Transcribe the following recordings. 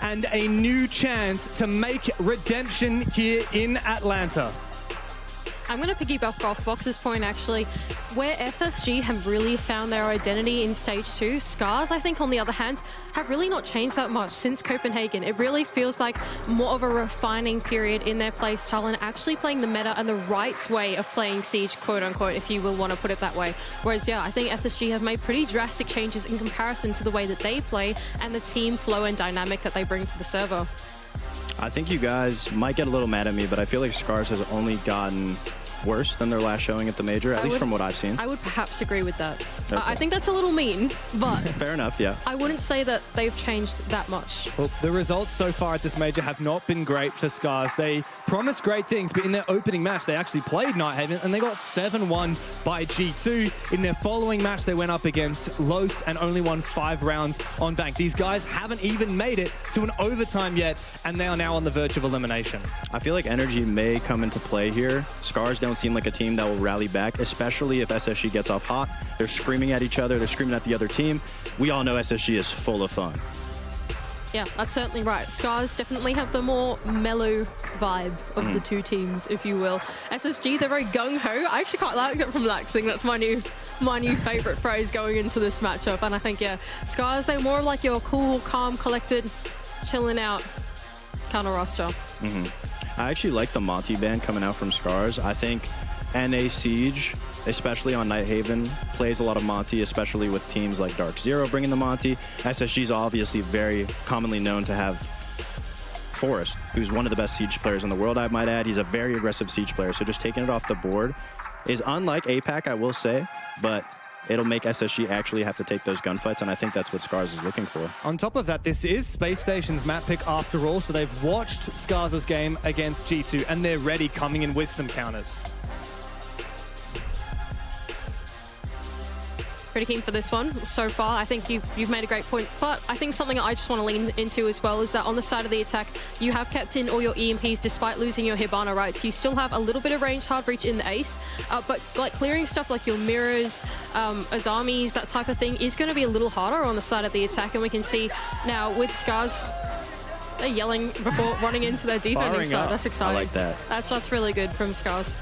and a new chance to make redemption here in Atlanta. I'm going to piggyback off Fox's point, actually. Where SSG have really found their identity in Stage 2, Scarz, I think, on the other hand, have really not changed that much since Copenhagen. It really feels like more of a refining period in their play style and actually playing the meta and the right way of playing Siege, quote-unquote, if you will want to put it that way. Whereas, yeah, I think SSG have made pretty drastic changes in comparison to the way that they play and the team flow and dynamic that they bring to the server. I think you guys might get a little mad at me, but I feel like Scarz has only gotten worse than their last showing at the major, at least from what I've seen. I would perhaps agree with that. Okay. I think that's a little mean, but fair enough, yeah. I wouldn't say that they've changed that much. Well, the results so far at this major have not been great for Scarz. They promised great things, but in their opening match, they actually played Nighthaven and they got 7-1 by G2. In their following match, they went up against Los and only won 5 rounds on bank. These guys haven't even made it to an overtime yet, and they are now on the verge of elimination. I feel like energy may come into play here. Scarz don't seem like a team that will rally back, especially if SSG gets off hot. They're screaming at each other, they're screaming at the other team. We all know SSG is full of fun. Yeah, that's certainly right. Scarz definitely have the more mellow vibe of the two teams, if you will. SSG, they're very gung-ho. I actually quite like it from Laxing. That's my new favorite phrase going into this matchup. And I think, yeah, Scarz, they're more like your cool, calm, collected, chilling out kind of roster. I actually like the Monty ban coming out from Scarz. I think NA Siege, especially on Nighthaven, plays a lot of Monty, especially with teams like Dark Zero bringing the Monty. SSG is obviously very commonly known to have Forrest, who's one of the best Siege players in the world, I might add. He's a very aggressive Siege player, so just taking it off the board is unlike APAC, I will say, but it'll make SSG actually have to take those gunfights, and I think that's what Scarz is looking for. On top of that, this is Space Station's map pick after all, so they've watched Scarz's game against G2, and they're ready coming in with some counters. Pretty keen for this one so far. I think you've made a great point, but I think something I just want to lean into as well is that on the side of the attack, you have kept in all your EMPs despite losing your Hibana, right? So you still have a little bit of range hard reach in the ace, but like clearing stuff like your mirrors, Azamis, that type of thing is going to be a little harder on the side of the attack, and we can see now with Scarz, they're yelling before running into their defending side. That's exciting. I like that. That's really good from Scarz.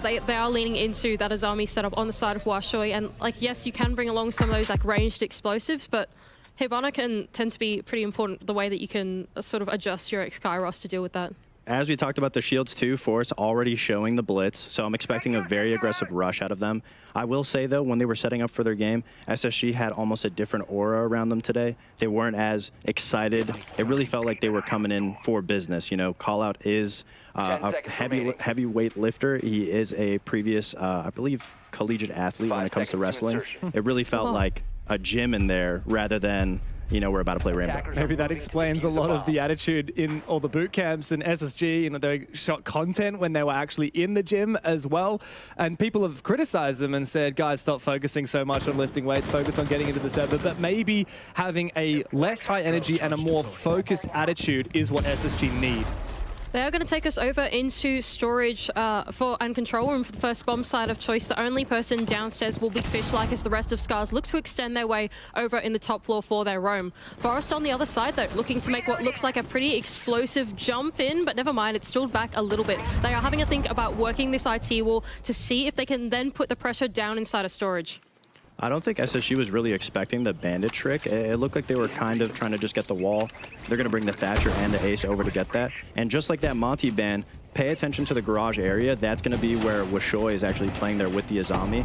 They are leaning into that Azami setup on the side of Washoy, and like, yes, you can bring along some of those like ranged explosives, but Hibana can tend to be pretty important the way that you can sort of adjust your Skyros to deal with that. As we talked about the shields too, Force already showing the blitz, so I'm expecting a very aggressive rush out of them. I will say though, when they were setting up for their game, SSG had almost a different aura around them today. They weren't as excited. It really felt like they were coming in for business. You know, Callout is a heavyweight lifter. He is a previous, I believe, collegiate athlete when it comes to wrestling. It really felt like a gym in there rather than, you know, we're about to play Rainbow. Maybe that explains a lot of the attitude in all the boot camps and SSG. You know, they shot content when they were actually in the gym as well. And people have criticized them and said, guys, stop focusing so much on lifting weights, focus on getting into the server. But maybe having a less high energy and a more focused attitude is what SSG need. They are going to take us over into storage and control room for the first bomb side of choice. The only person downstairs will be Fish-like as the rest of Scarz look to extend their way over in the top floor for their roam. Forest on the other side, though, looking to make what looks like a pretty explosive jump in, but never mind, it's stalled back a little bit. They are having a think about working this IT wall to see if they can then put the pressure down inside of storage. I don't think SSG was really expecting the bandit trick. It looked like they were kind of trying to just get the wall. They're going to bring the Thatcher and the Ace over to get that. And just like that Monty ban, pay attention to the garage area. That's going to be where Washoy is actually playing there with the Azami.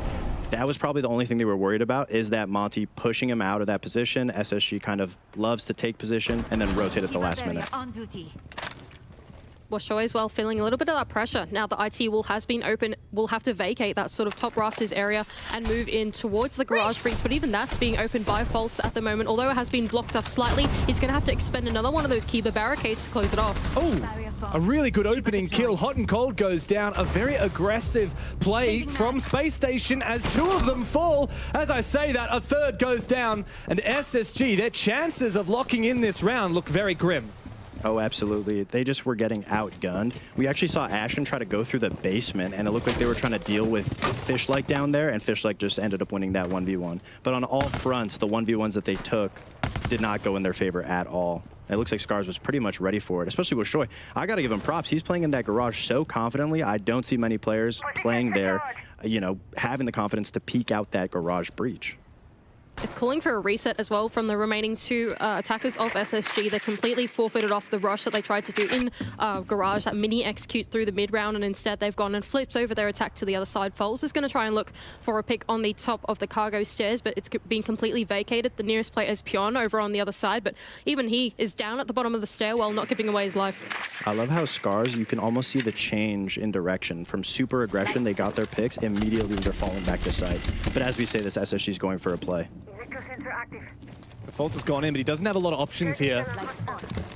That was probably the only thing they were worried about, is that Monty pushing him out of that position. SSG kind of loves to take position and then rotate at the last minute. Washoy as well feeling a little bit of that pressure. Now the IT wall has been open, will have to vacate that sort of top rafters area and move in towards the garage breach, but even that's being opened by Faults at the moment. Although it has been blocked up slightly, he's going to have to expend another one of those Kiba barricades to close it off. Oh, a really good opening kill. Hot and Cold goes down. A very aggressive play from Space Station as 2 of them fall. As I say that, a third goes down, and SSG, their chances of locking in this round look very grim. Oh, absolutely. They just were getting outgunned. We actually saw Ashen try to go through the basement, and it looked like they were trying to deal with Fish-like down there, and Fish-like just ended up winning that 1v1. But on all fronts, the 1v1s that they took did not go in their favor at all. And it looks like Scarz was pretty much ready for it, especially with Shoy. I got to give him props. He's playing in that garage so confidently. I don't see many players playing there, you know, having the confidence to peek out that garage breach. It's calling for a reset as well from the remaining two attackers of SSG. They've completely forfeited off the rush that they tried to do in Garage, that mini execute through the mid round, and instead they've gone and flipped over their attack to the other side. Foles is going to try and look for a pick on the top of the cargo stairs, but it's been completely vacated. The nearest player is Pion over on the other side, but even he is down at the bottom of the stairwell, not giving away his life. I love how Scarz, you can almost see the change in direction. From super aggression, they got their picks, immediately they're falling back to site. But as we say this, SSG is going for a play. Fultz has gone in, but he doesn't have a lot of options here.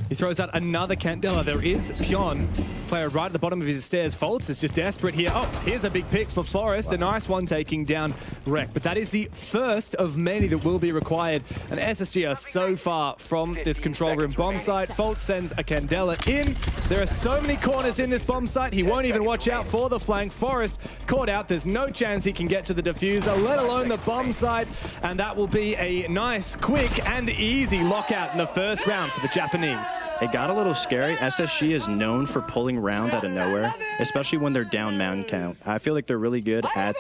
He throws out another Candela. There is Pion, player right at the bottom of his stairs. Fultz is just desperate here. Oh, here's a big pick for Forest. A nice one taking down Rek. But that is the first of many that will be required. And SSG are so far from this control room bomb site. Fultz sends a Candela in. There are so many corners in this bomb site. He won't even watch out for the flank. Forest caught out. There's no chance he can get to the diffuser, let alone the bomb site. And that will be a nice, quick, and easy lockout in the first round for the Japanese. It got a little scary. SSG is known for pulling rounds out of nowhere, especially when they're down man count. I feel like they're really good at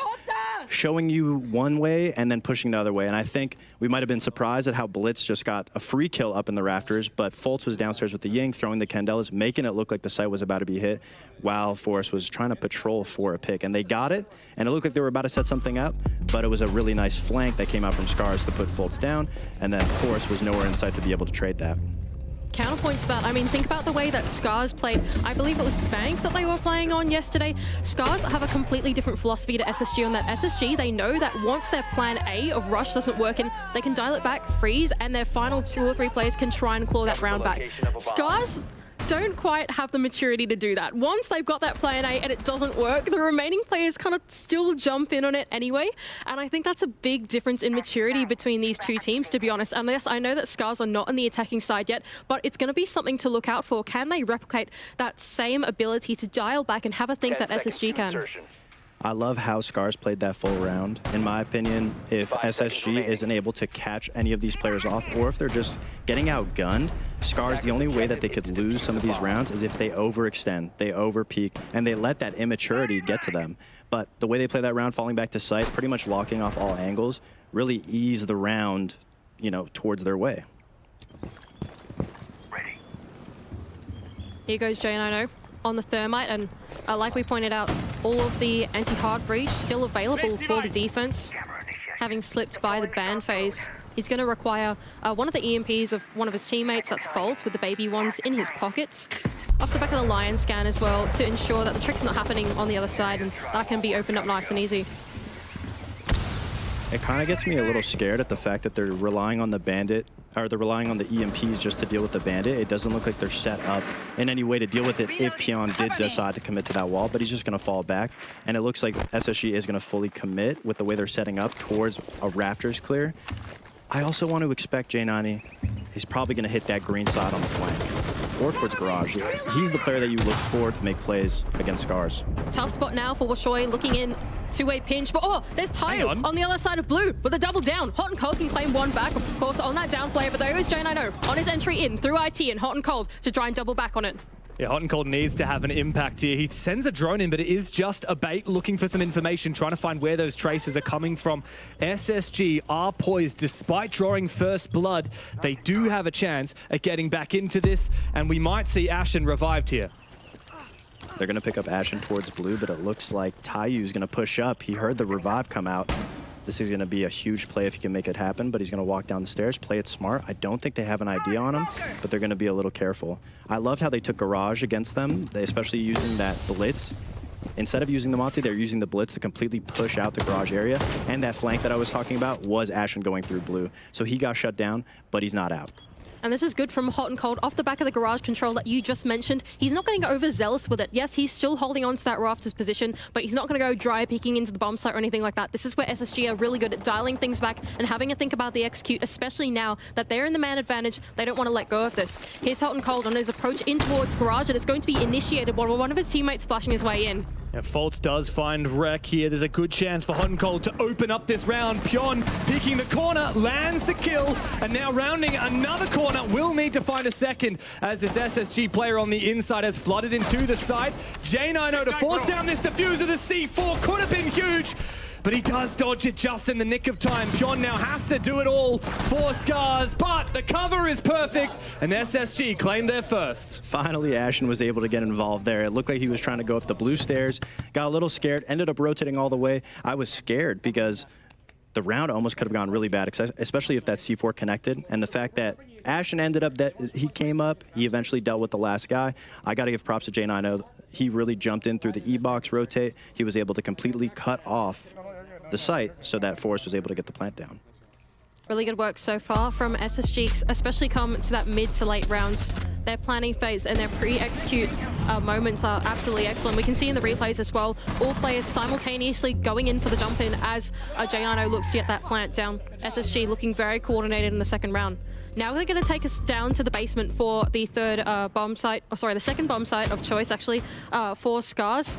showing you one way and then pushing the other way. And I think we might have been surprised at how Blitz just got a free kill up in the rafters, but Fultz was downstairs with the Ying, throwing the Candelas, making it look like the site was about to be hit, while Forrest was trying to patrol for a pick. And they got it, and it looked like they were about to set something up, but it was a really nice flank that came out from Scarz to put Fultz down, and then Forrest was nowhere in sight to be able to trade that. Counterpoint to that, I mean, think about the way that Scarz played. I believe it was Bank that they were playing on yesterday. Scarz have a completely different philosophy to SSG on that. SSG, they know that once their plan A of rush doesn't work and they can dial it back, freeze, and their final 2 or 3 players can try and claw that round back. Scarz don't quite have the maturity to do that. Once they've got that plan A and it doesn't work, the remaining players kind of still jump in on it anyway. And I think that's a big difference in maturity between these two teams, to be honest. Unless I know that Scarz are not on the attacking side yet, but it's going to be something to look out for. Can they replicate that same ability to dial back and have a think that SSG can? I love how Scarz played that full round. In my opinion, if SSG isn't able to catch any of these players off, or if they're just getting outgunned, Scarz, the only way that they could lose some of these rounds is if they overextend, they overpeak, and they let that immaturity get to them. But the way they play that round, falling back to site, pretty much locking off all angles, really ease the round, you know, towards their way. Here goes J90 on the Thermite, and like we pointed out, all of the anti-hard breach still available for the defense, having slipped by the ban phase. He's going to require one of the EMPs of one of his teammates, that's Fultz, with the baby ones in his pockets, off the back of the Lion scan as well, to ensure that the trick's not happening on the other side, and that can be opened up nice and easy. It kind of gets me a little scared at the fact that they're relying on the bandit, or they're relying on the EMPs just to deal with the bandit. It doesn't look like they're set up in any way to deal with it if Pion did decide to commit to that wall, but he's just going to fall back. And it looks like SSG is going to fully commit with the way they're setting up towards a rafters clear. I also want to expect J90, he's probably going to hit that green side on the flank, or towards garage. He's the player that you look for to make plays against Scarz. Tough spot now for Washoy, looking in, two-way pinch, but oh, there's Tayo on the other side of blue with a double down. Hot and Cold can claim one back, of course, on that down player, but there goes J90 on his entry in through IT and Hot and Cold to try and double back on it. Yeah, Hot and Cold needs to have an impact here. He sends a drone in, but it is just a bait looking for some information, trying to find where those traces are coming from. SSG are poised. Despite drawing first blood, they do have a chance at getting back into this, and we might see Ashen revived here. They're going to pick up Ashen towards blue, but it looks like Tayu's going to push up. He heard the revive come out. This is going to be a huge play if he can make it happen, but he's going to walk down the stairs, play it smart. I don't think they have an idea on him, but they're going to be a little careful. I loved how they took Garage against them, especially using that Blitz. Instead of using the Monty, they're using the Blitz to completely push out the Garage area, and that flank that I was talking about was Ashen going through blue. So he got shut down, but he's not out. And this is good from Hot and Cold off the back of the Garage control that you just mentioned. He's not getting overzealous with it. Yes, he's still holding on to that rafters position, but he's not going to go dry peeking into the bomb site or anything like that. This is where SSG are really good at dialing things back and having a think about the execute, especially now that they're in the man advantage. They don't want to let go of this. Here's Hot and Cold on his approach in towards Garage, and it's going to be initiated while one of his teammates flashing his way in. Yeah, Faults does find Wreck here. There's a good chance for Hot and Cold to open up this round. Pyon picking the corner, lands the kill, and now rounding another corner. Will need to find a second as this SSG player on the inside has flooded into the side. J90 to force down this diffuser. The C4 could have been huge, but he does dodge it just in the nick of time. Pyon now has to do it all for Scarz, but the cover is perfect, and SSG claimed their first. Finally, Ashen was able to get involved there. It looked like he was trying to go up the blue stairs, got a little scared, ended up rotating all the way. I was scared because the round almost could have gone really bad, especially if that C4 connected. And the fact that Ashen ended up, that he came up, he eventually dealt with the last guy. I got to give props to J90. He really jumped in through the E-box rotate. He was able to completely cut off the site so that Forrest was able to get the plant down. Really good work so far from SSG, especially come to that mid to late rounds. Their planning phase and their pre-execute moments are absolutely excellent. We can see in the replays as well, all players simultaneously going in for the jump in as J90 looks to get that plant down. SSG looking very coordinated in the second round. Now they're going to take us down to the basement for the third bomb site, the second bomb site of choice actually for Scarz.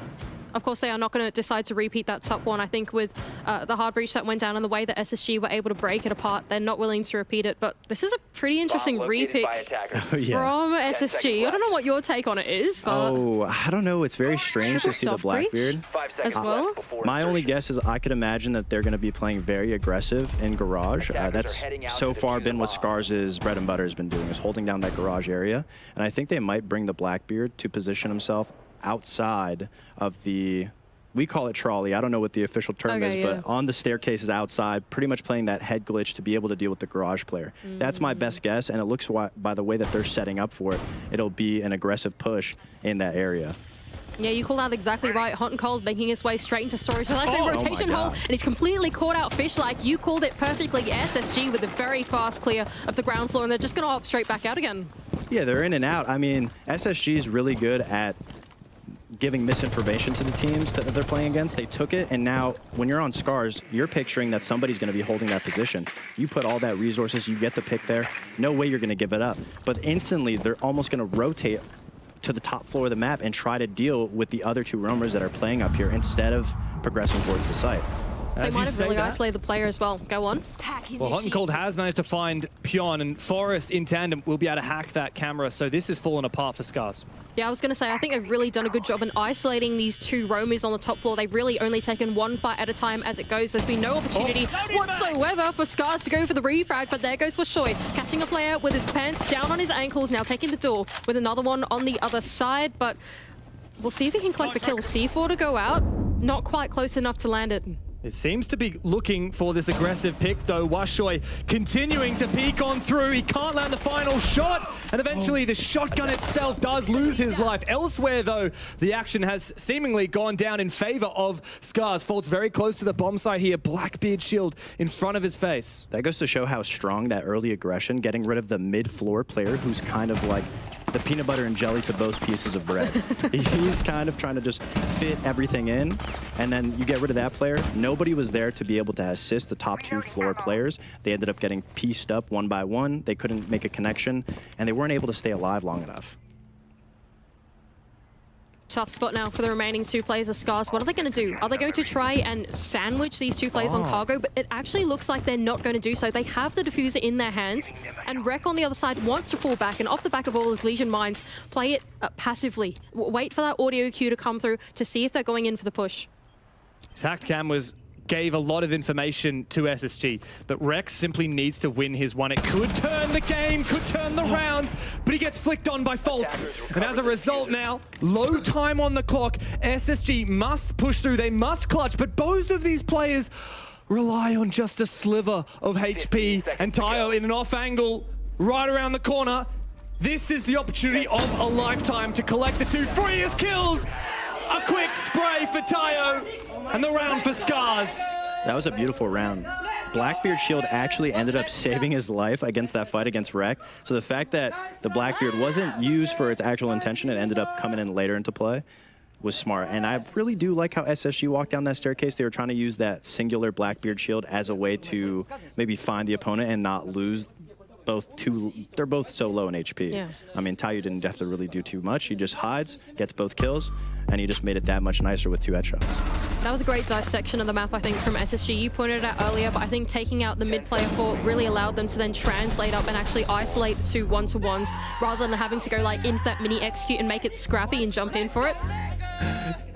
Of course, they are not going to decide to repeat that top one. I think with the hard breach that went down and the way that SSG were able to break it apart, they're not willing to repeat it. But this is a pretty interesting repick from SSG. I don't know what your take on it is. But I don't know. It's very strange to see the Blackbeard as well. My only guess is I could imagine that they're going to be playing very aggressive in garage. That's so far been what Scarz's bread and butter has been doing, is holding down that garage area. And I think they might bring the Blackbeard to position himself outside of the, we call it trolley, I don't know what the official term is, but on the staircases outside, pretty much playing that head glitch to be able to deal with the garage player. That's my best guess, and it looks by the way that they're setting up for it, it'll be an aggressive push in that area. Yeah, you called out exactly right. Hot and Cold making his way straight into storage. So that's a rotation hole, and he's completely caught out fish-like. You called it perfectly. SSG with a very fast clear of the ground floor, and they're just going to hop straight back out again. Yeah, they're in and out. I mean, SSG is really good at giving misinformation to the teams that they're playing against. They took it, and now when you're on Scarz, you're picturing that somebody's going to be holding that position. You put all that resources, you get the pick there, no way you're going to give it up. But instantly, they're almost going to rotate to the top floor of the map and try to deal with the other two roamers that are playing up here instead of progressing towards the site. They might have really isolated the player as well. Go on. Well, Hot and Cold has managed to find Pyon, and Forrest in tandem will be able to hack that camera, so this is falling apart for Scarz. Yeah, I was going to say, I think they've really done a good job in isolating these two roamers on the top floor. They've really only taken one fight at a time as it goes. There's been no opportunity whatsoever for Scarz to go for the refrag, but there goes Washoy, catching a player with his pants down on his ankles, now taking the door with another one on the other side, but we'll see if he can collect the kill. C4 to go out, not quite close enough to land it. It seems to be looking for this aggressive pick, though. Washoy continuing to peek on through. He can't land the final shot, and eventually the shotgun itself does lose his life. Elsewhere, though, the action has seemingly gone down in favor of Scarz. Faults very close to the bomb site here. Blackbeard shield in front of his face. That goes to show how strong that early aggression, getting rid of the mid-floor player who's kind of like the peanut butter and jelly to both pieces of bread. He's kind of trying to just fit everything in, and then you get rid of that player. Nobody was there to be able to assist the top two floor players. They ended up getting pieced up one by one. They couldn't make a connection, and they weren't able to stay alive long enough. Tough spot now for the remaining two players of Scarz. What are they going to do? Are they going to try and sandwich these two players on cargo? But it actually looks like they're not going to do so. They have the diffuser in their hands, and Rek on the other side wants to fall back, and off the back of all his Legion mines, play it passively. Wait for that audio cue to come through to see if they're going in for the push. His hacked cam gave a lot of information to SSG, but Rex simply needs to win his one. It could turn the game, could turn the round, but he gets flicked on by Faults. And as a result now, low time on the clock, SSG must push through, they must clutch, but both of these players rely on just a sliver of HP, and Tayo in an off angle right around the corner. This is the opportunity of a lifetime to collect the two. Free as kills! A quick spray for Tayo, and the round for Scarz. That was a beautiful round. Blackbeard shield actually ended up saving his life against that fight against Rek. So the fact that the Blackbeard wasn't used for its actual intention and ended up coming in later into play was smart. And I really do like how SSG walked down that staircase. They were trying to use that singular Blackbeard shield as a way to maybe find the opponent and not lose they're both so low in HP. Yeah. I mean, Tayu didn't have to really do too much. He just hides, gets both kills, and he just made it that much nicer with 2 headshots. That was a great dissection of the map, I think, from SSG. You pointed it out earlier, but I think taking out the mid-player fort really allowed them to then translate up and actually isolate the 2 one-to-ones rather than having to go like into that mini execute and make it scrappy and jump in for it.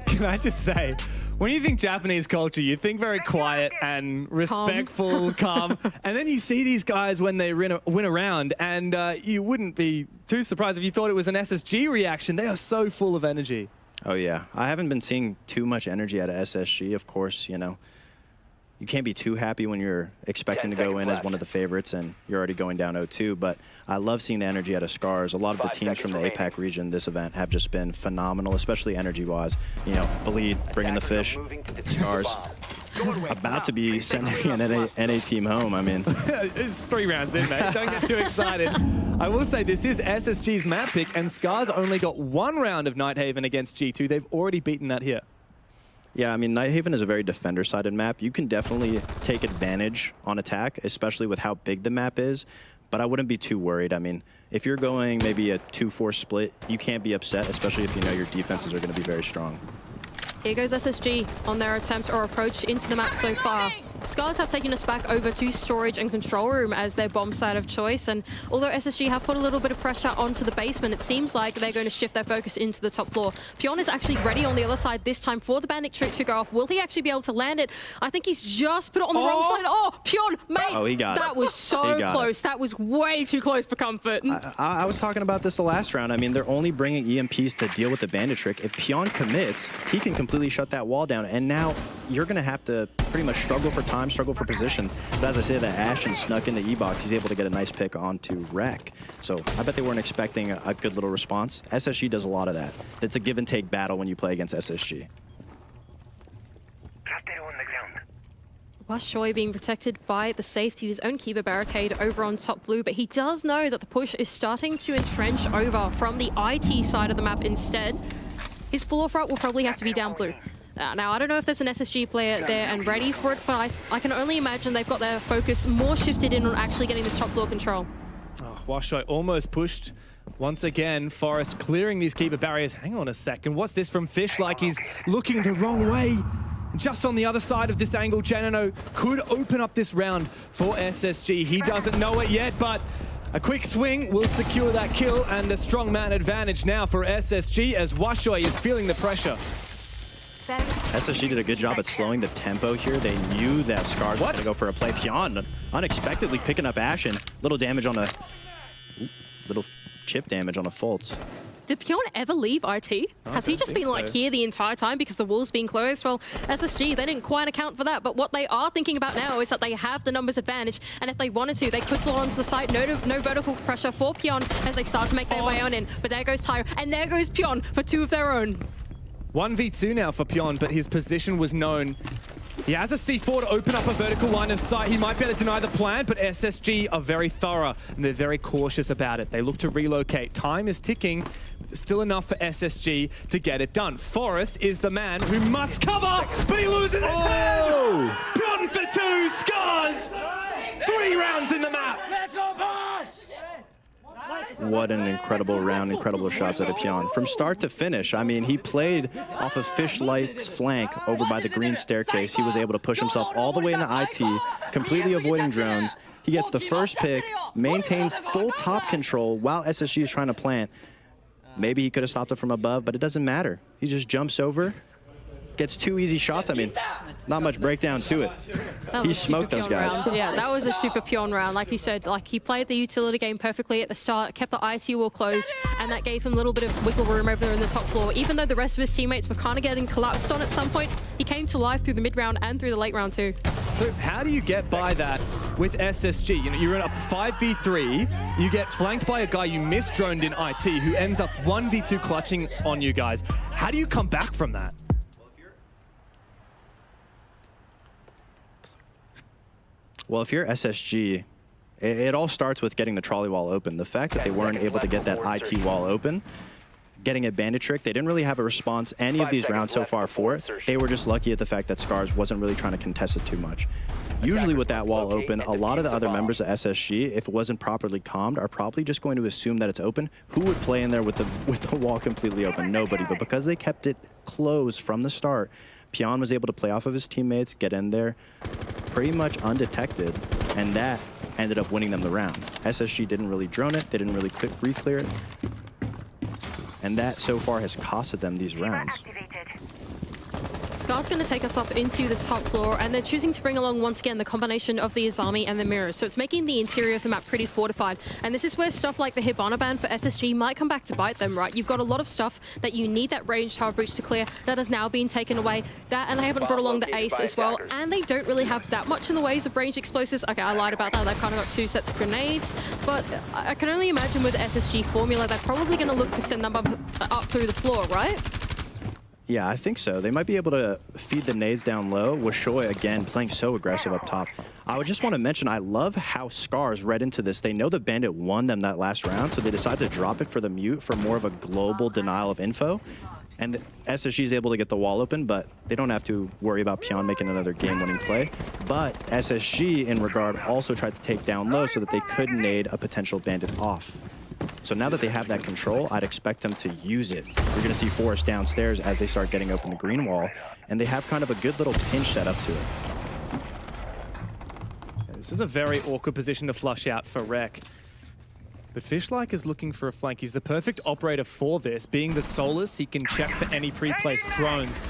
Can I just say, when you think Japanese culture, you think very quiet and respectful, calm. And then you see these guys when they win a round, and you wouldn't be too surprised if you thought it was an SSG reaction. They are so full of energy. Oh, yeah. I haven't been seeing too much energy out of SSG. Of course, you know, you can't be too happy when you're expecting to go in as one of the favorites and you're already going down 0-2, but I love seeing the energy out of Scarz. A lot of the teams from the APAC region this event have just been phenomenal, especially energy-wise. You know, Bleed bringing the fish, Scarz about to be sending an NA team home. I mean, it's 3 rounds in, mate. Don't get too excited. I will say this is SSG's map pick, and Scarz only got 1 round of Nighthaven against G2. They've already beaten that here. Yeah, I mean, Nighthaven is a very defender-sided map. You can definitely take advantage on attack, especially with how big the map is, but I wouldn't be too worried. I mean, if you're going maybe a 2-4 split, you can't be upset, especially if you know your defenses are going to be very strong. Here goes SSG on their attempt or approach into the map so far. Scarz have taken us back over to storage and control room as their bomb site of choice, and although SSG have put a little bit of pressure onto the basement, it seems like they're going to shift their focus into the top floor. Pyon is actually ready on the other side this time for the bandit trick to go off. Will he actually be able to land it? I think he's just put it on the wrong side. Oh, Pyon, mate! Oh, he got it. That was so close. That was way too close for comfort. I was talking about this the last round. I mean, they're only bringing EMPs to deal with the bandit trick. If Pyon commits, he can completely shut that wall down, and now you're going to have to pretty much struggle for time, struggle for position. But as I say, that Ashen snuck into E-Box. He's able to get a nice pick onto Rek. So I bet they weren't expecting a good little response. SSG does a lot of that. It's a give-and-take battle when you play against SSG. Washoy being protected by the safety of his own Kiva barricade over on top blue, but he does know that the push is starting to entrench over from the IT side of the map instead. His floor front will probably have to be down blue. Now, I don't know if there's an SSG player there and ready for it, but I can only imagine they've got their focus more shifted in on actually getting this top floor control. Oh, Washoy almost pushed. Once again, Forest clearing these keeper barriers. Hang on a second. What's this from Fish? Like he's looking the wrong way. Just on the other side of this angle, Janino could open up this round for SSG. He doesn't know it yet, but a quick swing will secure that kill, and a strong man advantage now for SSG as Washoy is feeling the pressure. SSG did a good job at slowing the tempo here. They knew that Scarz was going to go for a play. Pyon unexpectedly picking up Ashen. Little damage on a... little chip damage on a Fultz. Did Pyon ever leave IT? Has he just been like here the entire time because the wall's been closed? Well, SSG, they didn't quite account for that, but what they are thinking about now is that they have the numbers advantage, and if they wanted to, they could floor onto the site. No vertical pressure for Pyon as they start to make their way on in. But there goes Tyro, and there goes Pyon for 2 of their own. 1v2 now for Pyon, but his position was known. He has a C4 to open up a vertical line of sight. He might be able to deny the plan, but SSG are very thorough, and they're very cautious about it. They look to relocate. Time is ticking. Still enough for SSG to get it done. Forest is the man who must cover, but he loses his head! Pyon for 2, Scarz! 3 rounds in the map! Let's go, boss! What an incredible round, incredible shots out of Pyon. From start to finish, I mean, he played off of Fishlight's flank over by the green staircase. He was able to push himself all the way into IT, completely avoiding drones. He gets the first pick, maintains full top control while SSG is trying to plant. Maybe he could have stopped it from above, but it doesn't matter. He just jumps over, gets 2 easy shots. I mean, not much breakdown to it. He smoked those guys. Round. Yeah, that was a super Pyon round. Like you said, like he played the utility game perfectly at the start, kept the IT wall closed, and that gave him a little bit of wiggle room over there in the top floor. Even though the rest of his teammates were kind of getting collapsed on at some point, he came to life through the mid round and through the late round too. So how do you get by that with SSG? You know, you're in a 5v3, you get flanked by a guy you misdroned in IT who ends up 1v2 clutching on you guys. How do you come back from that? Well, if you're SSG, it all starts with getting the trolley wall open. The fact that they weren't able to get that IT wall open getting a bandit trick. They didn't really have a response any of these rounds so far for it. They were just lucky at the fact that Scarz wasn't really trying to contest it too much. Usually with that wall open, a lot of the other members of SSG, if it wasn't properly calmed, are probably just going to assume that it's open. Who would play in there with the wall completely open? Nobody. But because they kept it closed from the start, Pyeon was able to play off of his teammates, get in there pretty much undetected, and that ended up winning them the round. SSG didn't really drone it, they didn't really re-clear it, and that so far has costed them these rounds. Scar's going to take us up into the top floor, and they're choosing to bring along, once again, the combination of the Azami and the mirrors. So it's making the interior of the map pretty fortified. And this is where stuff like the Hibana ban for SSG might come back to bite them, right? You've got a lot of stuff that you need that range tower breach to clear that has now been taken away. That, and they haven't brought along the ace as well. And they don't really have that much in the ways of range explosives. Okay, I lied about that. They've kind of got 2 sets of grenades. But I can only imagine with the SSG formula, they're probably going to look to send them up through the floor, right? Yeah, I think so. They might be able to feed the nades down low. With Shoy, again, playing so aggressive up top. I would just want to mention, I love how Scarz read into this. They know the Bandit won them that last round, so they decided to drop it for the mute for more of a global denial of info. And SSG is able to get the wall open, but they don't have to worry about Pyeon making another game-winning play. But SSG, in regard, also tried to take down low so that they could nade a potential Bandit off. So now that they have that control, I'd expect them to use it. You're going to see Forest downstairs as they start getting open the green wall, and they have kind of a good little pinch set up to it. This is a very awkward position to flush out for Rek. But Fishlike is looking for a flank. He's the perfect operator for this. Being the Solus, he can check for any pre-placed drones.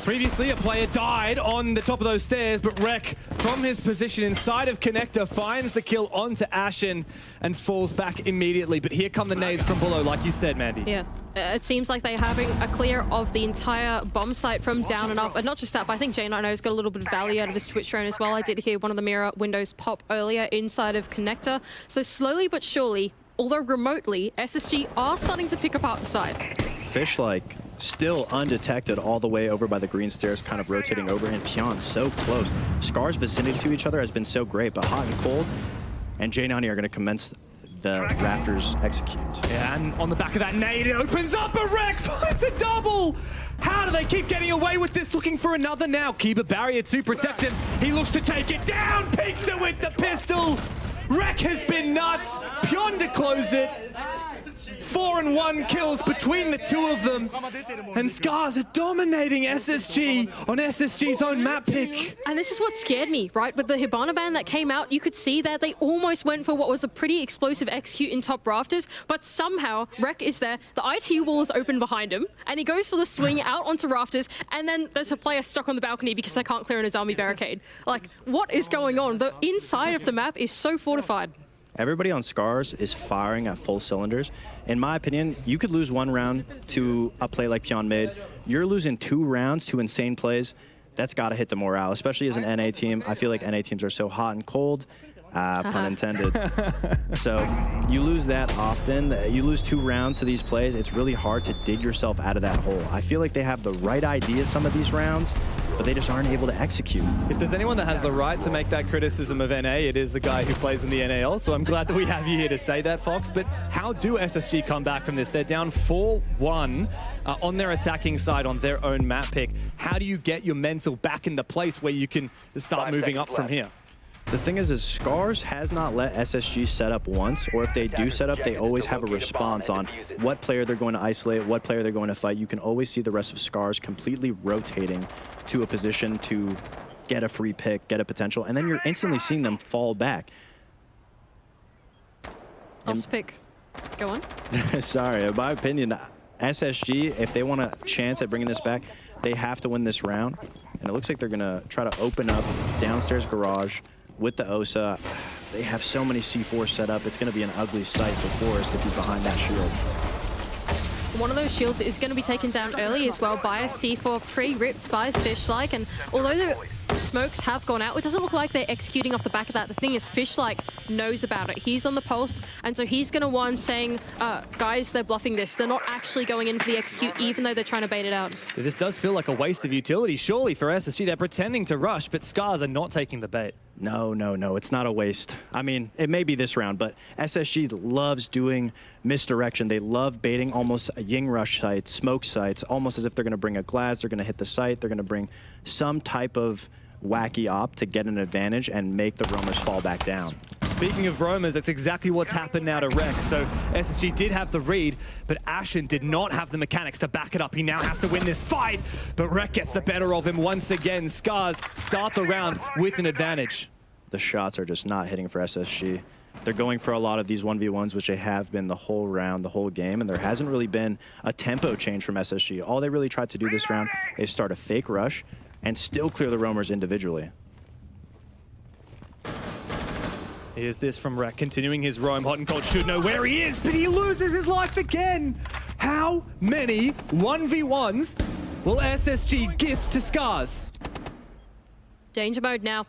Previously, a player died on the top of those stairs, but Rek, from his position inside of Connector, finds the kill onto Ashen and falls back immediately. But here come the nades from below, like you said, Mandy. Yeah. It seems like they're having a clear of the entire bomb site from down and up. And not just that, but I think J9's got a little bit of value out of his Twitch drone as well. I did hear one of the mirror windows pop earlier inside of Connector. So slowly but surely, although remotely, SSG are starting to pick apart the side. Fishlike still undetected all the way over by the green stairs, kind of rotating over, and Pyeon so close. Scar's vicinity to each other has been so great, but hot and cold, and J9 are going to commence the Raptors execute. Yeah, and on the back of that nade, it opens up, a Rek finds a double! How do they keep getting away with this? Looking for another now. Keep a barrier to protect him. He looks to take it down, peeks it with the pistol. Rek has been nuts. Pyeon to close it. 4-1 kills between the two of them. And Scarz are dominating SSG on SSG's own map pick. And this is what scared me, right? With the Hibana ban that came out, you could see that they almost went for what was a pretty explosive execute in top rafters, but somehow Rek is there, the IT wall is open behind him, and he goes for the swing out onto rafters, and then there's a player stuck on the balcony because they can't clear an Azami barricade. Like, what is going on? The inside of the map is so fortified. Everybody on Scarz is firing at full cylinders. In my opinion, you could lose one round to a play like Pyeon made. You're losing 2 rounds to insane plays. That's got to hit the morale, especially as an NA team. I feel like NA teams are so hot and cold, pun intended. So you lose that often. You lose 2 rounds to these plays. It's really hard to dig yourself out of that hole. I feel like they have the right idea some of these rounds, but they just aren't able to execute. If there's anyone that has the right to make that criticism of NA, it is the guy who plays in the NAL, so I'm glad that we have you here to say that, Fox. But how do SSG come back from this? They're down 4-1 on their attacking side on their own map pick. How do you get your mental back in the place where you can start moving up from here? The thing is Scarz has not let SSG set up once, or if they do set up, they always have a response on what player they're going to isolate, what player they're going to fight. You can always see the rest of Scarz completely rotating to a position to get a free pick, get a potential, and then you're instantly seeing them fall back. Last pick. Go on. Sorry, in my opinion, SSG, if they want a chance at bringing this back, they have to win this round. And it looks like they're going to try to open up downstairs garage with the OSA. They have so many C4 set up. It's going to be an ugly sight for Forest if he's behind that shield. One of those shields is going to be taken down early as well by a C4 pre-ripped by Fishlike. And although the smokes have gone out, it doesn't look like they're executing off the back of that. The thing is, Fishlike knows about it. He's on the pulse, and so he's going to want saying, guys, they're bluffing this. They're not actually going in for the execute, even though they're trying to bait it out. This does feel like a waste of utility, surely, for SSG. They're pretending to rush, but Scarz are not taking the bait. No, it's not a waste. I mean, it may be this round, but SSG loves doing misdirection. They love baiting almost a Ying rush sites, smoke sites, almost as if they're going to bring a glass, they're going to hit the site, they're going to bring some type of wacky op to get an advantage and make the roamers fall back down. Speaking of roamers, that's exactly what's happened now to Rex. So SSG did have the read, but Ashen did not have the mechanics to back it up. He now has to win this fight, but Rex gets the better of him once again. Scarz start the round with an advantage. The shots are just not hitting for SSG. They're going for a lot of these 1v1s, which they have been the whole round, the whole game, and there hasn't really been a tempo change from SSG. All they really tried to do this round is start a fake rush and still clear the roamers individually. Here's this from Rek, continuing his roam. Hot and Cold should know where he is, but he loses his life again. How many 1v1s will SSG gift to Scarz? Danger mode now.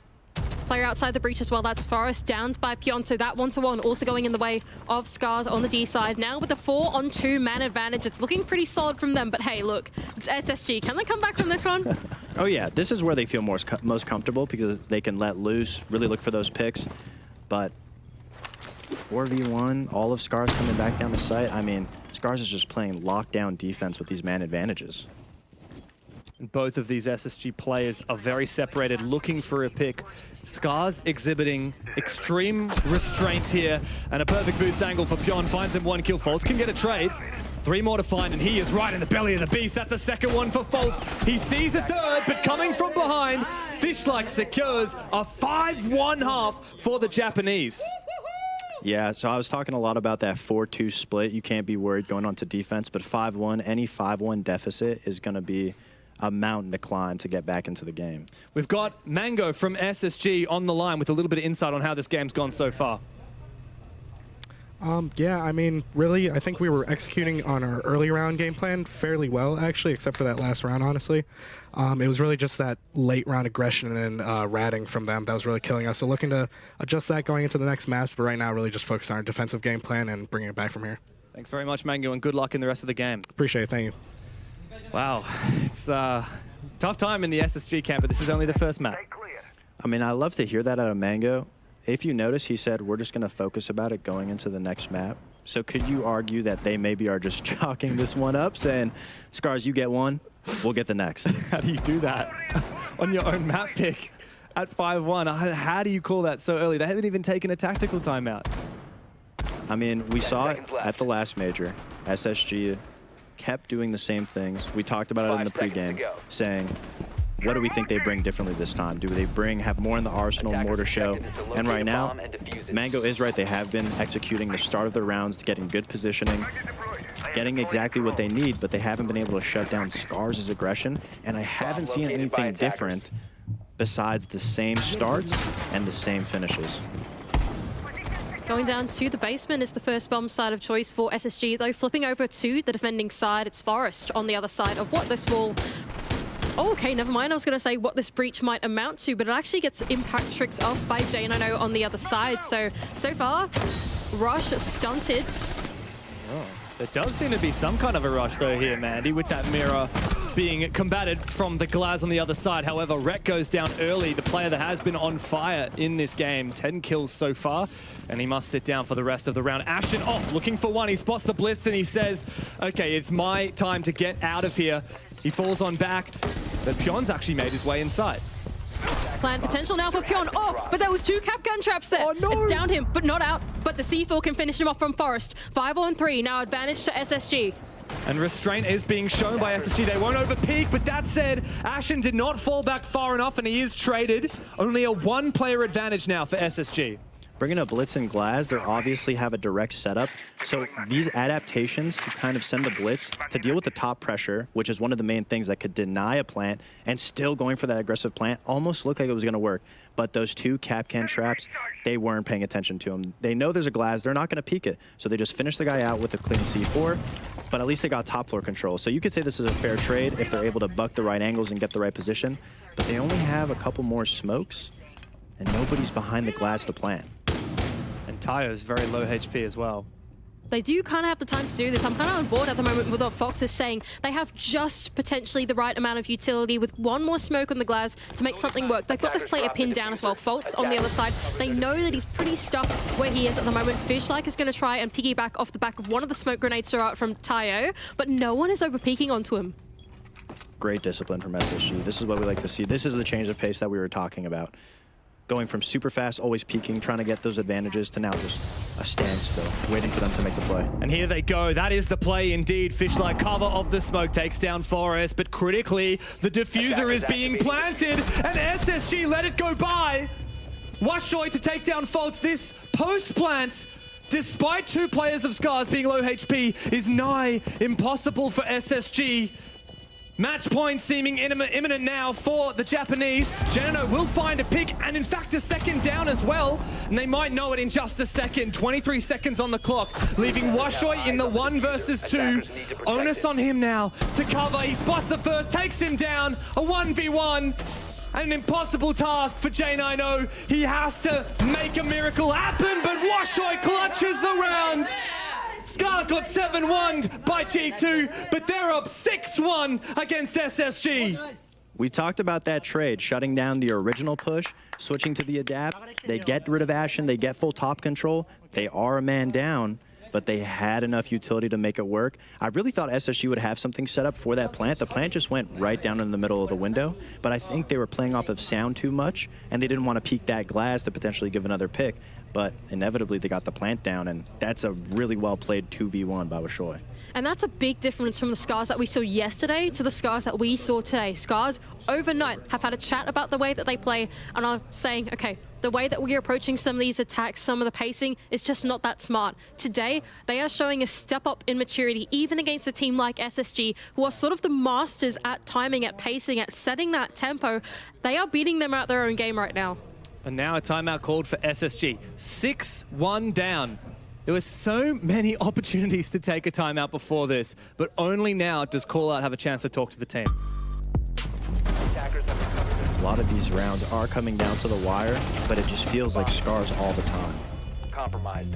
Player outside the breach as well. That's Forest downed by Pion. So that 1-to-1 also going in the way of Scarz on the D side. Now with the 4-on-2 man advantage, it's looking pretty solid from them. But hey, look, it's SSG. Can they come back from this one? Oh yeah, this is where they feel most comfortable because they can let loose, really look for those picks. But 4v1, all of Scarz coming back down the site. I mean, Scarz is just playing lockdown defense with these man advantages. Both of these SSG players are very separated, looking for a pick. Scarz exhibiting extreme restraint here, and a perfect boost angle for Pion. Finds him 1 kill. Foltz can get a trade. 3 more to find, and he is right in the belly of the beast. That's a second one for Foltz. He sees a third, but coming from behind, Fishlike secures a 5-1 half for the Japanese. Yeah, so I was talking a lot about that 4-2 split. You can't be worried going on to defense, but 5-1, any 5-1 deficit is going to be a mountain to climb to get back into the game. We've got Mango from SSG on the line with a little bit of insight on how this game's gone so far. Yeah, I mean, really, I think we were executing on our early round game plan fairly well, actually, except for that last round, honestly. It was really just that late round aggression and ratting from them that was really killing us. So looking to adjust that going into the next match, but right now really just focus on our defensive game plan and bringing it back from here. Thanks very much, Mango, and good luck in the rest of the game. Appreciate it, thank you. Wow, it's a tough time in the SSG camp, but this is only the first map. I mean, I love to hear that out of Mango. If you notice, he said, we're just going to focus about it going into the next map. So could you argue that they maybe are just chalking this one up, saying, Scarz, you get one, we'll get the next? How do you do that on your own map pick at 5-1? How do you call that so early? They haven't even taken a tactical timeout. I mean, we saw it at the last major. SSG kept doing the same things. We talked about it in the pregame, saying, what do we think they bring differently this time? Do they have more in the arsenal, more to show? And right now, Mango is right. They have been executing the start of the rounds, getting good positioning, getting exactly what they need, but they haven't been able to shut down Scarz's aggression. And I haven't seen anything different besides the same starts and the same finishes. Going down to the basement is the first bomb side of choice for SSG, though flipping over to the defending side, it's Forest on the other side of what this will... Oh, okay, never mind. I was going to say what this breach might amount to, but it actually gets impact tricks off by Jano on the other side. So far, Rush stunted. Oh, there does seem to be some kind of a rush, though, here, Mandy, with that mirror being combated from the Glaz on the other side. However, Rek goes down early, the player that has been on fire in this game. 10 kills so far, and he must sit down for the rest of the round. Ashen off, looking for one. He spots the Blitz, and he says, okay, it's my time to get out of here. He falls on back, but Pion's actually made his way inside. Plant potential now for Pion. Oh, but there was 2 cap gun traps there. Oh, no. It's downed him, but not out. But the C4 can finish him off from Forest. 5-on-3, now advantage to SSG. And restraint is being shown by SSG. They won't overpeak, but that said, Ashen did not fall back far enough, and he is traded. Only a 1-player advantage now for SSG. Bringing up Blitz and Glaz, they obviously have a direct setup. So these adaptations to kind of send the Blitz to deal with the top pressure, which is one of the main things that could deny a plant, and still going for that aggressive plant, almost looked like it was going to work. But those 2 Capcan traps, they weren't paying attention to them. They know there's a Glaz, they're not going to peek it. So they just finish the guy out with a clean C4, but at least they got top floor control. So you could say this is a fair trade if they're able to buck the right angles and get the right position. But they only have a couple more smokes, and nobody's behind the Glaz to plant. And Tayo's very low HP as well. They do kind of have the time to do this. I'm kind of on board at the moment with what Fox is saying. They have just potentially the right amount of utility with one more smoke on the glass to make something work. They've got this player pinned down as well. Fault's on the other side. They know that he's pretty stuck where he is at the moment. Fishlike is going to try and piggyback off the back of one of the smoke grenades thrown out from Tayo, but no one is over-peeking onto him. Great discipline from SSG. This is what we like to see. This is the change of pace that we were talking about. Going from super fast, always peaking, trying to get those advantages, to now just a standstill, waiting for them to make the play. And here they go. That is the play indeed. Fishlike cover of the smoke takes down Forest, but critically, the diffuser is being planted, and SSG let it go by. Washoy to take down Faults. This post-plant, despite two players of Scarz being low HP, is nigh impossible for SSG. Match point seeming imminent now for the Japanese. Genino will find a pick, and in fact a second down as well. And they might know it in just a second. 23 seconds on the clock, leaving Washoy in the 1 versus 2. Onus on him now to cover. He spots the first, takes him down. A 1v1. An impossible task for J90. He has to make a miracle happen, but Washoy clutches the round. Scarz got 7-1 by G2, but they're up 6-1 against SSG. We talked about that trade, shutting down the original push, switching to the adapt. They get rid of Ashen, they get full top control. They are a man down, but they had enough utility to make it work. I really thought SSG would have something set up for that plant. The plant just went right down in the middle of the window, but I think they were playing off of sound too much, and they didn't want to peek that glass to potentially give another pick. But inevitably they got the plant down, and that's a really well-played 2v1 by Washoy. And that's a big difference from the Scarz that we saw yesterday to the Scarz that we saw today. Scarz, overnight, have had a chat about the way that they play and are saying, okay, the way that we're approaching some of these attacks, some of the pacing is just not that smart. Today, they are showing a step up in maturity, even against a team like SSG, who are sort of the masters at timing, at pacing, at setting that tempo. They are beating them out their own game right now. And now a timeout called for SSG. 6-1 down. There were so many opportunities to take a timeout before this, but only now does Callout have a chance to talk to the team. A lot of these rounds are coming down to the wire, but it just feels like Scarz all the time. Compromised.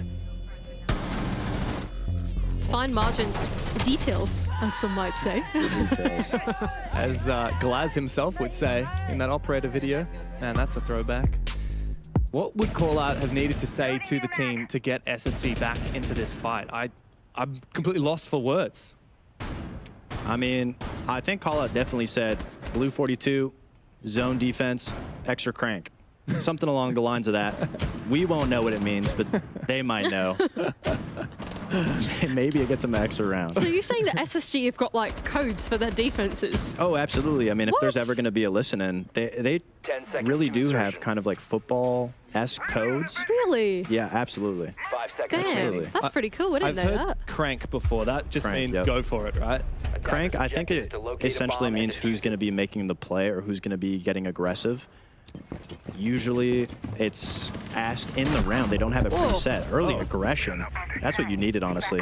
It's fine margins, details, as some might say. Details. As Glaz himself would say in that operator video. Man, that's a throwback. What would Callout have needed to say to the team to get SSG back into this fight? I'm completely lost for words. I mean, I think Callout definitely said, Blue 42, zone defense, extra crank. Something along the lines of that. We won't know what it means, but they might know. Maybe it gets them extra rounds. So you're saying that SSG have got like codes for their defenses? Oh, absolutely. I mean, if there's What? ever going to be a listen-in, they 10 seconds really to do insertion. have kind of like football-esque codes. Really? Yeah, absolutely. 5 seconds. Damn, Absolutely. that's pretty cool. I didn't I've know heard that. crank before. That just Crank, means yep. go for it, right? Crank, I think Objective it to locate a essentially bomb and means defuse who's it. going to be making the play or who's going to be getting aggressive. Usually it's asked in the round. They don't have it Whoa. preset. Early Oh. aggression. That's what you needed, honestly.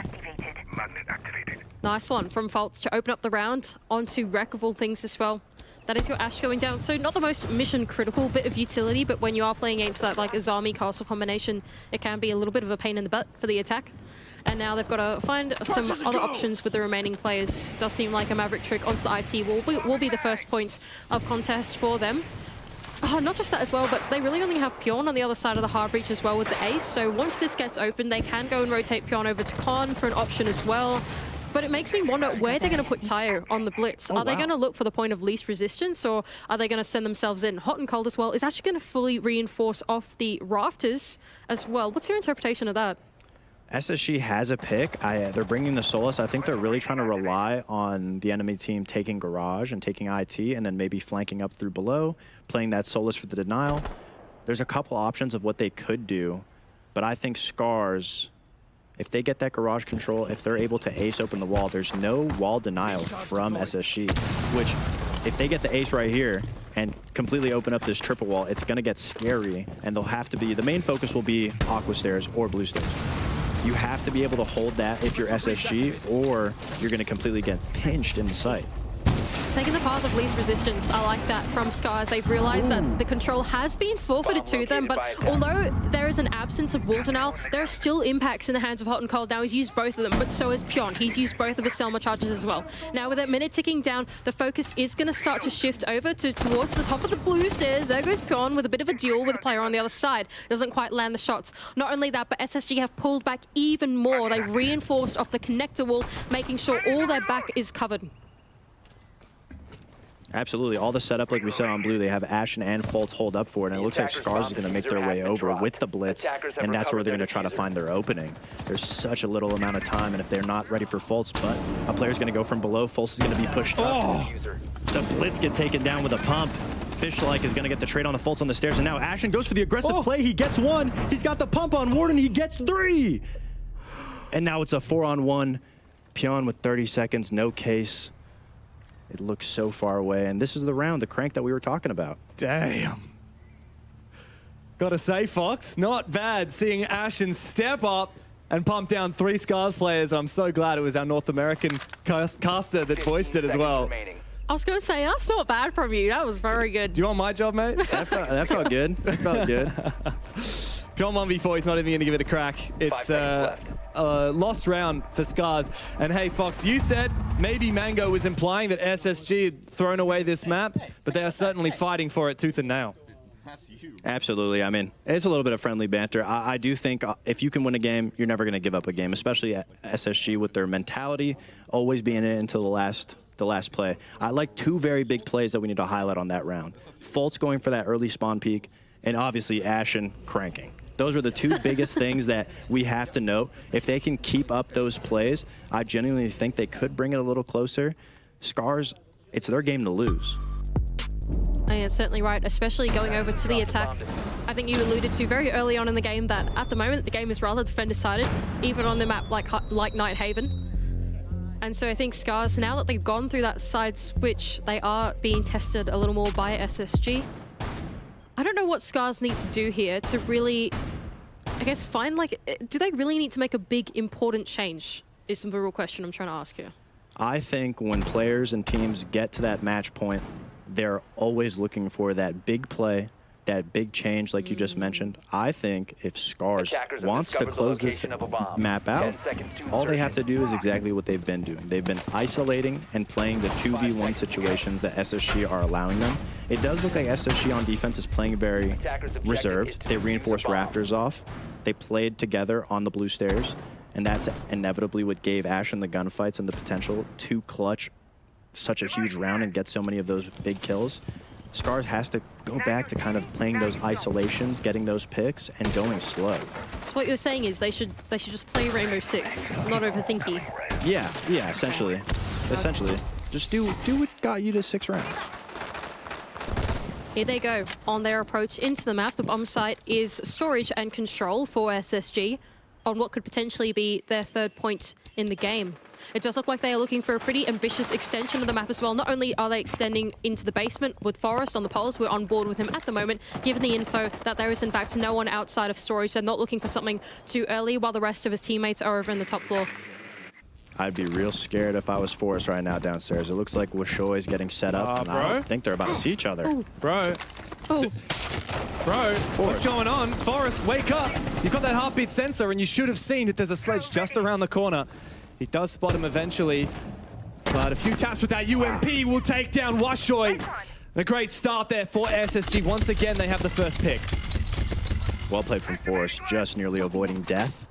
Nice one from Faults to open up the round onto Wreck of all things as well. That is your Ashe going down. So not the most mission critical bit of utility, but when you are playing against that like Azami Castle combination, it can be a little bit of a pain in the butt for the attack. And now they've got to find some other options with the remaining players. Does seem like a Maverick trick onto the IT will be the first point of contest for them. Oh, not just that as well, but they really only have Pyon on the other side of the hard breach as well with the ace. So once this gets open, they can go and rotate Pyon over to Con for an option as well. But it makes me wonder where they're going to put Tayo on the blitz. Are they going to look for the point of least resistance, or are they going to send themselves in? Hot and Cold as well is actually going to fully reinforce off the rafters as well. What's your interpretation of that? SSG has a pick. They're bringing the Solus. I think they're really trying to rely on the enemy team taking Garage and taking IT and then maybe flanking up through below, playing that Solus for the denial. There's a couple options of what they could do, but I think Scarz, if they get that Garage control, if they're able to ace open the wall, there's no wall denial from SSG, which if they get the ace right here and completely open up this triple wall, it's going to get scary, and they'll have to be, the main focus will be Aqua Stairs or Blue Stairs. You have to be able to hold that if you're SSG, or you're going to completely get pinched in the sight. Taking the path of least resistance, I like that from Scarz. They've realized that the control has been forfeited to them, but although there is an absence of wall denial, there are still impacts in the hands of Hot and Cold. Now he's used both of them, but so has Pion. He's used both of his Selma charges as well. Now with that minute ticking down, the focus is going to start to shift over towards the top of the blue stairs. There goes Pion with a bit of a duel with a player on the other side. Doesn't quite land the shots. Not only that, but SSG have pulled back even more. They've reinforced off the connector wall, making sure all their back is covered. Absolutely. All the setup, like we said on blue, they have Ashen and Fultz hold up for it, and it looks like Scarz is going to make their way over with the blitz, and that's where they're going to try to find their opening. There's such a little amount of time, and if they're not ready for Fultz, but a player's going to go from below, Fultz is going to be pushed up. The blitz get taken down with a pump. Fishlike is going to get the trade on the Fultz on the stairs, and now Ashen goes for the aggressive play. He gets one. He's got the pump on Warden. He gets 3. And now it's a 4-on-1. Pion with 30 seconds, no case. It looks so far away, and this is the round, the crank that we were talking about. Damn. Gotta say, Fox, not bad seeing Ashen step up and pump down 3 Scarz players. I'm so glad it was our North American caster that voiced it as well. I was going to say, that's not bad from you. That was very good. Do you want my job, mate? That felt good. That felt good. John 1v4, he's not even going to give it a crack. It's a lost round for Scarz. And hey, Fox, you said maybe Mango was implying that SSG had thrown away this map, but they are certainly fighting for it tooth and nail. Absolutely. I mean, it's a little bit of friendly banter. I do think if you can win a game, you're never going to give up a game, especially at SSG with their mentality, always being in it until the last play. I like 2 very big plays that we need to highlight on that round. Fultz going for that early spawn peek, and obviously Ashen cranking. Those are the 2 biggest things that we have to note. If they can keep up those plays, I genuinely think they could bring it a little closer. Scarz, it's their game to lose. Yeah, certainly right, especially going over to the attack. I think you alluded to very early on in the game that at the moment the game is rather defender-sided, even on the map like Nighthaven. And so I think Scarz, now that they've gone through that side switch, they are being tested a little more by SSG. I don't know what Scarz need to do here to really, I guess, find like, do they really need to make a big, important change? Is the real question I'm trying to ask here. I think when players and teams get to that match point, they're always looking for that big play, that big change like you just mentioned. I think if Scarz wants to close this map out, all they have to do is exactly what they've been doing. They've been isolating and playing the 2v1 situations that SSG are allowing them. It does look like SSG on defense is playing very reserved. They reinforced rafters off. They played together on the blue stairs, and that's inevitably what gave Ashen the gunfights and the potential to clutch such a huge round and get so many of those big kills. Scarz has to go back to kind of playing those isolations, getting those picks, and going slow. So what you're saying is they should just play Rainbow Six, not overthinky. Yeah, essentially. Essentially. Just do what got you to 6 rounds. Here they go on their approach into the map. The bomb site is storage and control for SSG on what could potentially be their 3rd point in the game. It does look like they are looking for a pretty ambitious extension of the map as well. Not only are they extending into the basement with Forest on the poles, we're on board with him at the moment, given the info that there is in fact no one outside of storage. They're not looking for something too early while the rest of his teammates are over in the top floor. I'd be real scared if I was Forest right now downstairs. It looks like Wishoy's getting set up, and I don't think they're about to see each other. Oh. Bro, what's going on? Forest, wake up! You've got that heartbeat sensor, and you should have seen that there's a sledge just around the corner. He does spot him eventually, but a few taps with that UMP will take down Washoy. A great start there for SSG. Once again, they have the first pick. Well played from Forest, just nearly avoiding death.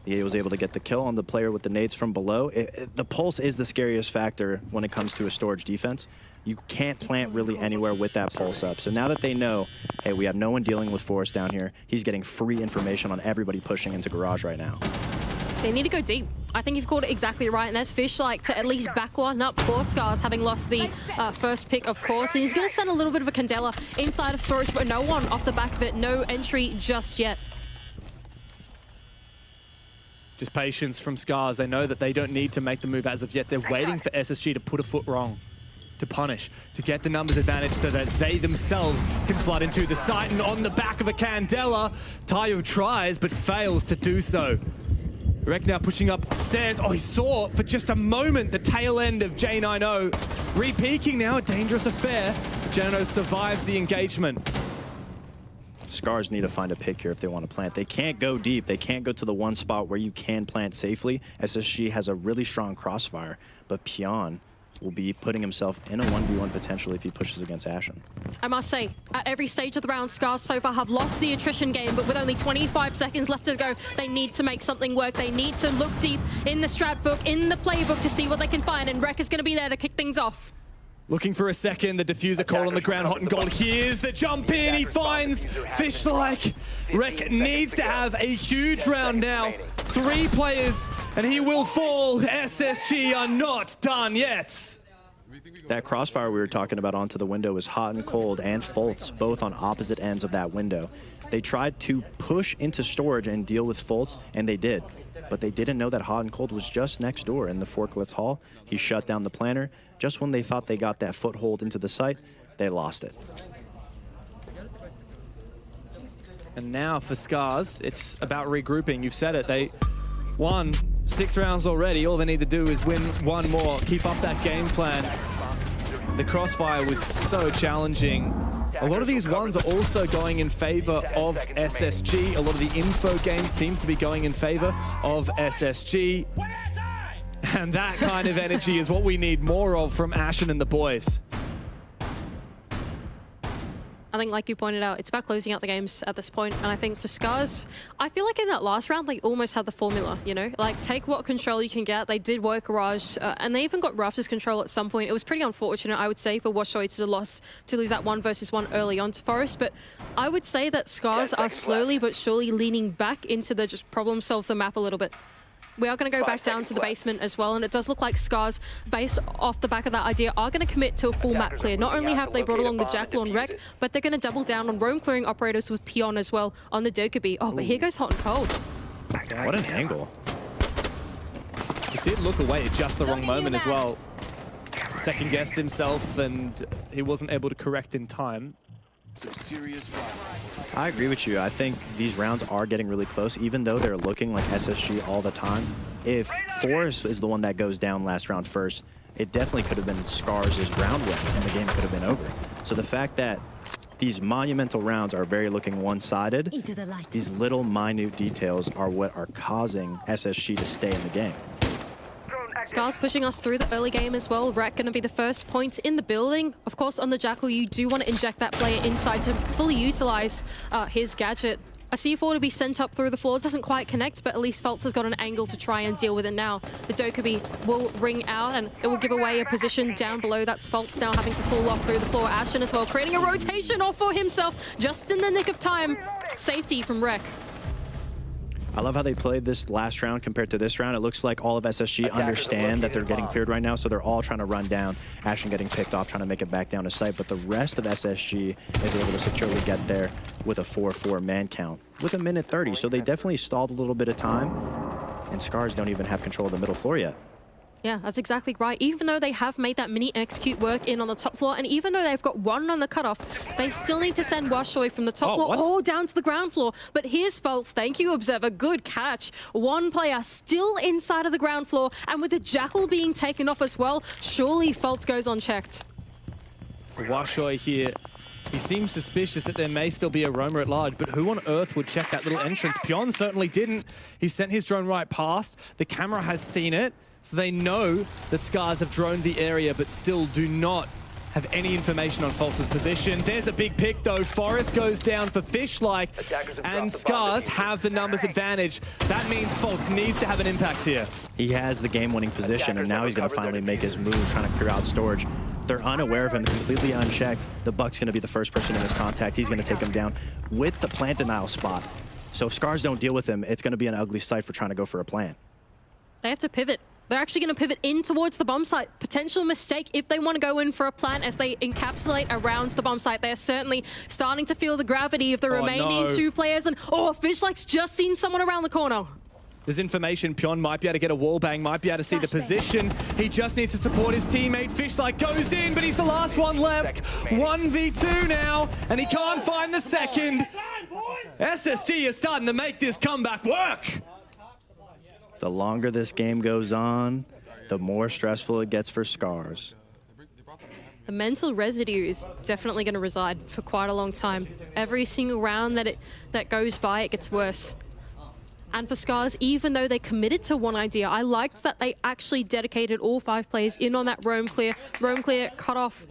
He was able to get the kill on the player with the nades from below. The pulse is the scariest factor when it comes to a storage defense. You can't plant really anywhere with that pulse up. So now that they know, hey, we have no one dealing with Forest down here, he's getting free information on everybody pushing into garage right now. They need to go deep. I think you've called it exactly right, and there's Fishlike to at least back one up for Scarz, having lost the first pick, of course. And he's going to send a little bit of a Candela inside of storage, but no one off the back of it. No entry just yet. Just patience from Scarz. They know that they don't need to make the move as of yet. They're waiting for SSG to put a foot wrong, to punish, to get the numbers advantage so that they themselves can flood into the site. And on the back of a Candela, Tayo tries but fails to do so. Rek now pushing upstairs. Oh, he saw for just a moment the tail end of J90. Re-peeking now, a dangerous affair. J90 survives the engagement. Scarz need to find a pick here if they want to plant. They can't go deep. They can't go to the one spot where you can plant safely. SSG has a really strong crossfire, but Pion will be putting himself in a 1v1 potentially if he pushes against Ashen. I must say, at every stage of the round, Scarz so far have lost the attrition game, but with only 25 seconds left to go, they need to make something work. They need to look deep in the strat book, in the playbook to see what they can find, and Rek is going to be there to kick things off. Looking for a second, the diffuser call on the ground, hot and gold. Here's the jump in, he finds Fish-like. Rek needs to have a huge round now. 3 players, and he will fall. SSG are not done yet. That crossfire we were talking about onto the window is hot and cold and Fultz, both on opposite ends of that window. They tried to push into storage and deal with Fultz, and they did. But they didn't know that hot and cold was just next door in the forklift hall. He shut down the planner. Just when they thought they got that foothold into the site, they lost it. And now for Scarz, it's about regrouping. You've said it. They won 6 rounds already. All they need to do is win 1 more, keep up that game plan. The crossfire was so challenging. A lot of these ones are also going in favor of SSG. A lot of the info game seems to be going in favor of SSG. And that kind of energy is what we need more of from Ashen and the boys. I think, like you pointed out, it's about closing out the games at this point. And I think for Scarz, I feel like in that last round, they almost had the formula, you know? Like, take what control you can get. They did work Garage, and they even got Rafters control at some point. It was pretty unfortunate, I would say, for Washoe to lose that 1 versus 1 early on to Forest. But I would say that Scarz are slowly but surely leaning back into the just problem solve the map a little bit. We are going to go back down to the basement as well, and it does look like Scarz, based off the back of that idea, are going to commit to a full map clear. Not only have they brought along the Jackal and Rek, but they're going to double down on roam clearing operators with Pion as well on the Dokkaebi. Oh, but here goes hot and cold. What an angle. He did look away at just the wrong moment as well. Second guessed himself, and he wasn't able to correct in time. I agree with you. I think these rounds are getting really close, even though they're looking like SSG all the time. If Forest is the one that goes down last round first, it definitely could have been Scarz's round win, and the game could have been over. So the fact that these monumental rounds are very looking one-sided, these little minute details are what are causing SSG to stay in the game. Scarz pushing us through the early game as well. Rek going to be the first point in the building. Of course, on the Jackal, you do want to inject that player inside to fully utilize his gadget. A C4 to be sent up through the floor. Doesn't quite connect, but at least Fultz has got an angle to try and deal with it now. The Dokkaebi will ring out, and it will give away a position down below. That's Fultz now having to fall off through the floor. Ashen as well, creating a rotation off for himself just in the nick of time. Safety from Rek. I love how they played this last round compared to this round. It looks like all of SSG understand that they're getting cleared right now, so they're all trying to run down. Ashen getting picked off, trying to make it back down to site, but the rest of SSG is able to securely get there with a 4-4 man count with 1:30, so they definitely stalled a little bit of time, and Scarz don't even have control of the middle floor yet. Yeah, that's exactly right. Even though they have made that mini execute work in on the top floor, and even though they've got 1 on the cutoff, they still need to send Washoe from the top floor all down to the ground floor. But here's Fultz. Thank you, Observer. Good catch. 1 player still inside of the ground floor, and with the Jackal being taken off as well, surely Fultz goes unchecked. Washoe here, he seems suspicious that there may still be a roamer at large, but who on earth would check that little entrance? Pion certainly didn't. He sent his drone right past. The camera has seen it. So they know that Scarz have droned the area, but still do not have any information on Fultz's position. There's a big pick, though. Forest goes down for Fish-like, and Scarz have the numbers advantage. That means Fultz needs to have an impact here. He has the game-winning position, and now he's going to finally make his move, trying to clear out storage. They're unaware of him, completely unchecked. The Buck's going to be the first person in his contact. He's going to take him down with the plant denial spot. So if Scarz don't deal with him, it's going to be an ugly sight for trying to go for a plant. They have to pivot. They're actually going to pivot in towards the bomb site. Potential mistake if they want to go in for a plant as they encapsulate around the bomb site. They're certainly starting to feel the gravity of the remaining 2 players. And Fish-like's just seen someone around the corner. There's information. Pion might be able to get a wall bang, might be able to see the position. He just needs to support his teammate. Fish-like goes in, but he's the last one left. 1v2 now, and he can't find the second. SSG is starting to make this comeback work. The longer this game goes on, the more stressful it gets for Scarz. The mental residue is definitely going to reside for quite a long time. Every single round that goes by, it gets worse. And for Scarz, even though they committed to one idea, I liked that they actually dedicated all 5 players in on that roam clear, cut off,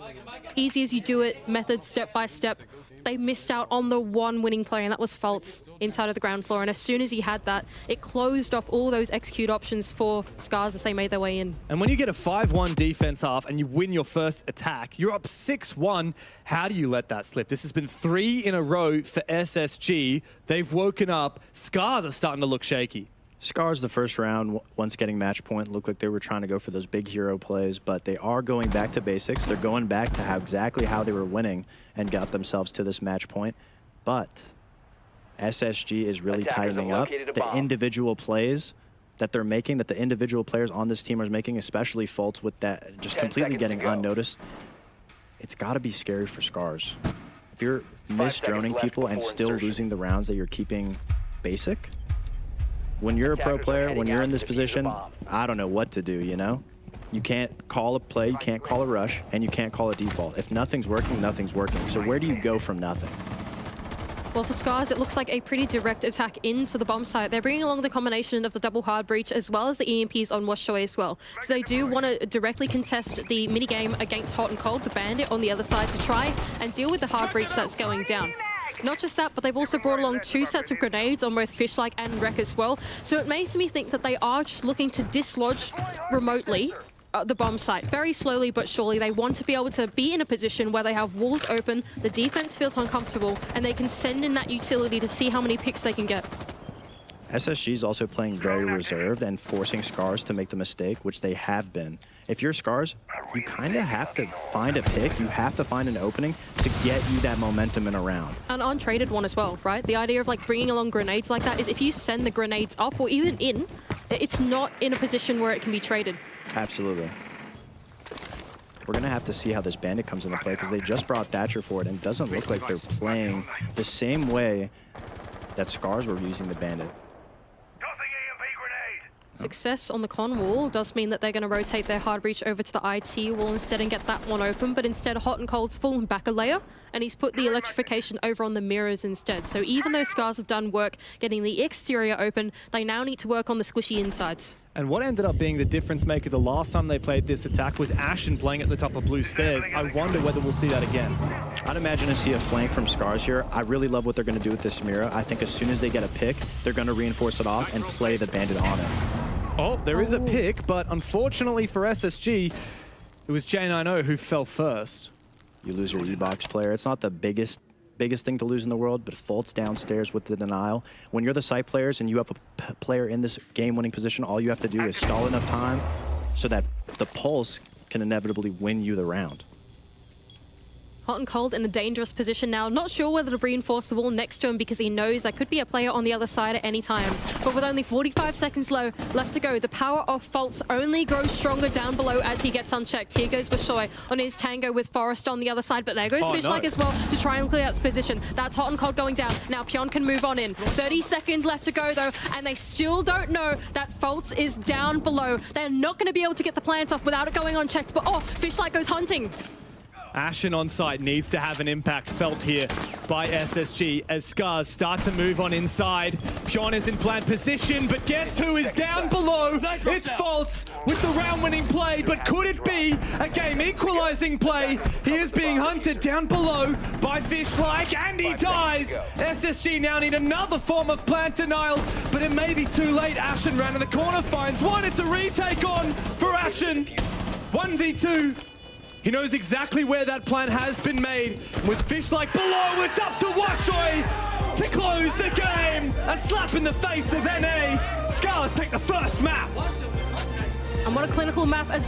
easy as you do it, method step by step. They missed out on the one winning player, and that was Fultz inside of the ground floor. And as soon as he had that, it closed off all those execute options for Scarz as they made their way in. And when you get a 5-1 defense half and you win your first attack, you're up 6-1. How do you let that slip? This has been 3 in a row for SSG. They've woken up. Scarz are starting to look shaky. Scarz, the first round, once getting match point, looked like they were trying to go for those big hero plays, but they are going back to basics. They're going back to exactly how they were winning and got themselves to this match point. But SSG is really tightening up the individual plays that they're making, that the individual players on this team are making, especially Fultz with that just completely getting unnoticed. It's got to be scary for Scarz. If you're mis-droning people and still losing the rounds that you're keeping basic, when you're a pro player, when you're in this position, I don't know what to do, you know? You can't call a play, you can't call a rush, and you can't call a default. If nothing's working, nothing's working. So where do you go from nothing? Well, for Scarz, it looks like a pretty direct attack into the bomb site. They're bringing along the combination of the double hard breach as well as the EMPs on Washoe as well. So they do want to directly contest the minigame against Hot and Cold, the bandit on the other side, to try and deal with the hard breach that's going down. Not just that, but they've also brought along 2 sets of grenades on both Fishlike and Wreck as well. So it makes me think that they are just looking to dislodge remotely the bomb site. Very slowly but surely, they want to be able to be in a position where they have walls open, the defense feels uncomfortable, and they can send in that utility to see how many picks they can get. SSG is also playing very reserved and forcing Scarz to make the mistake, which they have been. If you're Scarz, you kind of have to find a pick. You have to find an opening to get you that momentum in a round. An untraded one as well, right? The idea of like bringing along grenades like that is if you send the grenades up or even in, it's not in a position where it can be traded. Absolutely. We're going to have to see how this bandit comes into play because they just brought Thatcher for it and it doesn't look like they're playing the same way that Scarz were using the bandit. Success on the con wall does mean that they're going to rotate their hard breach over to the IT wall instead and get that one open, but instead Hot and Cold's fallen back a layer and he's put the electrification over on the mirrors instead. So even though Scarz have done work getting the exterior open, they now need to work on the squishy insides. And what ended up being the difference maker the last time they played this attack was Ashen playing at the top of blue stairs. I wonder whether we'll see that again. I'd imagine to see a flank from Scarz here. I really love what they're going to do with this Mira. I think as soon as they get a pick, they're going to reinforce it off and play the bandit on it. Oh, there is a pick, but unfortunately for SSG, it was J90 who fell first. You lose your E-box player. It's not the biggest thing to lose in the world, but Fultz downstairs with the denial. When you're the site players and you have a player in this game-winning position, all you have to do is stall enough time so that the pulse can inevitably win you the round. Hot and Cold in a dangerous position now. Not sure whether to reinforce the wall next to him because he knows there could be a player on the other side at any time. But with only 45 seconds left to go, the power of Fultz only grows stronger down below as he gets unchecked. Here goes Bashoy on his tango with Forrest on the other side, but there goes Fishlike as well to try and clear that position. That's Hot and Cold going down. Now Pion can move on in. 30 seconds left to go though, and they still don't know that Fultz is down below. They're not going to be able to get the plant off without it going unchecked, but oh, Fishlike goes hunting. Ashen on site needs to have an impact felt here by SSG as Scarz start to move on inside. Pion is in plant position, but guess who is down below? It's Fultz with the round-winning play, but could it be a game-equalizing play? He is being hunted down below by Fishlike, and he dies! SSG now need another form of plant denial, but it may be too late. Ashen ran in the corner, finds one. It's a retake on for Ashen. 1v2. He knows exactly where that plan has been made. With Fishlike below, it's up to Washoe to close the game. A slap in the face of NA. Scarz take the first map. And what a clinical map as well.